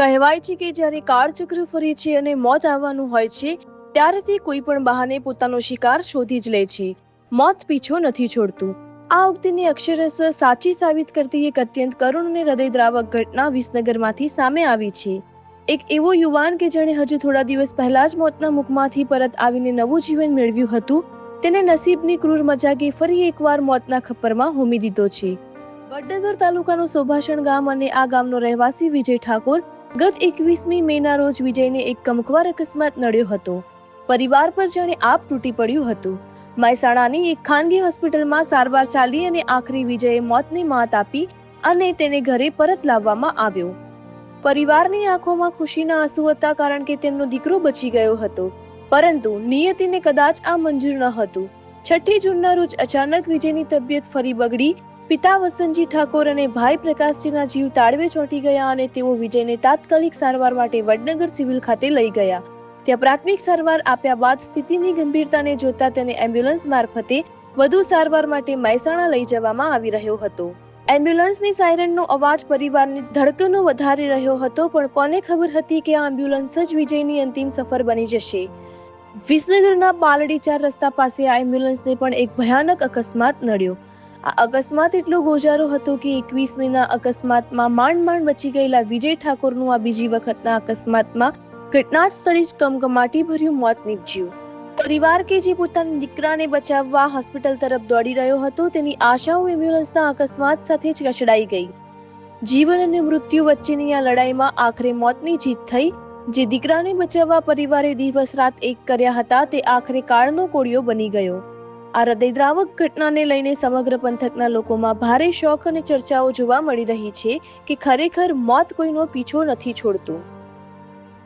કહેવાય છે કે જ્યારે કાળચક્ર ફરે છે અને મોત આવવાનું હોય છે ત્યારે તે કોઈ પણ બહાને પોતાનો શિકાર શોધી જ લે છે. મોત પીછો નથી છોડતું. આ ઉક્તિને અક્ષરશઃ સાચી સાબિત કરતી એક અત્યંત કરુણ અને હૃદયદ્રાવક ઘટના વિસનગરમાંથી સામે આવી છે. એક એવો યુવાન કે જેણે હજુ થોડા દિવસ પહેલા જ મોતના મુખમાંથી પરત આવીને નવું જીવન મેળવ્યું હતું, તેને નસીબની ક્રૂર મજાકે ફરી એકવાર મોતના ખપ્પરમાં હોમી દીધો છે. વડનગર તાલુકાનું સોભાષણ ગામ અને આ ગામનો રહેવાસી વિજય ઠાકોર ગત 21મી મેના રોજ વિજયને એક કમકવાર અકસ્માત નડ્યો હતો. પરિવાર પર જાણે આપ તૂટી પડ્યું હતું. મહેસાણાની એક ખાનગી હોસ્પિટલમાં સારવાર ચાલી અને આખરી વિજયે મોતની માત આપી અને તેને ઘરે પરત લાવવામાં આવ્યો. પરિવારની આંખોમાં ખુશીના આંસુ હતા, કારણ કે તેમનો દીકરો બચી ગયો હતો. પરંતુ નિયતિને કદાચ આ મંજૂર ન હતું. 6 જૂનના રોજ અચાનક વિજયની તબિયત ફરી બગડી. પિતા વસંતજી ઠાકોર અને ભાઈ પ્રકાશજીના જીવ તાળવે ચોંટી ગયા અને તેઓ વિજયને તાત્કાલિક સારવાર માટે વડનગર સિવિલ ખાતે લઈ ગયા. ત્યાં પ્રાથમિક સારવાર આપ્યા બાદ સ્થિતિની ગંભીરતાને જોતા તેને એમ્બ્યુલન્સ મારફતે વધુ સારવાર માટે મહેસાણા લઈ જવામાં આવી રહ્યો હતો. એમ્બ્યુલન્સની સાયરનનો અવાજ પરિવારની ધડકનો વધારી રહ્યો હતો, પણ કોને ખબર હતી કે આ એમ્બ્યુલન્સ જ વિજયની અંતિમ સફર બની જશે. વિસનગરના પાલડી 4 રસ્તા પાસે આ એમ્બ્યુલન્સને પણ એક ભયાનક અકસ્માત નડ્યો. આ અકસ્માત એટલો ગોજારો હતો કે 21મીના અકસ્માતમાં માંડ બચી ગયેલા વિજય ઠાકોરનું આ બીજી વખતના અકસ્માતમાં ઘટના સ્થળે જ કમકમાટી ભર્યું મોત નીપજ્યું. પરિવાર કે જે પોતાના દીકરાને બચાવવા હોસ્પિટલ તરફ દોડી રહ્યો હતો, તેની આશાઓ એમ્બ્યુલન્સના અકસ્માત સાથે જ કચડાઈ ગઈ. જીવન અને મૃત્યુ વચ્ચેની આ લડાઈમાં આખરે મોતની જીત થઈ. જે દીકરાને બચાવવા પરિવારે દિવસ રાત એક કર્યા હતા, તે આખરે કાળનો કોળિયો બની ગયો. આ હૃદયદ્રાવક ઘટનાને લઈને સમગ્ર પંથકના લોકોમાં ભારે શોક અને ચર્ચાઓ જોવા મળી રહી છે કે ખરેખર મોત કોઈનો પીછો નથી છોડતું.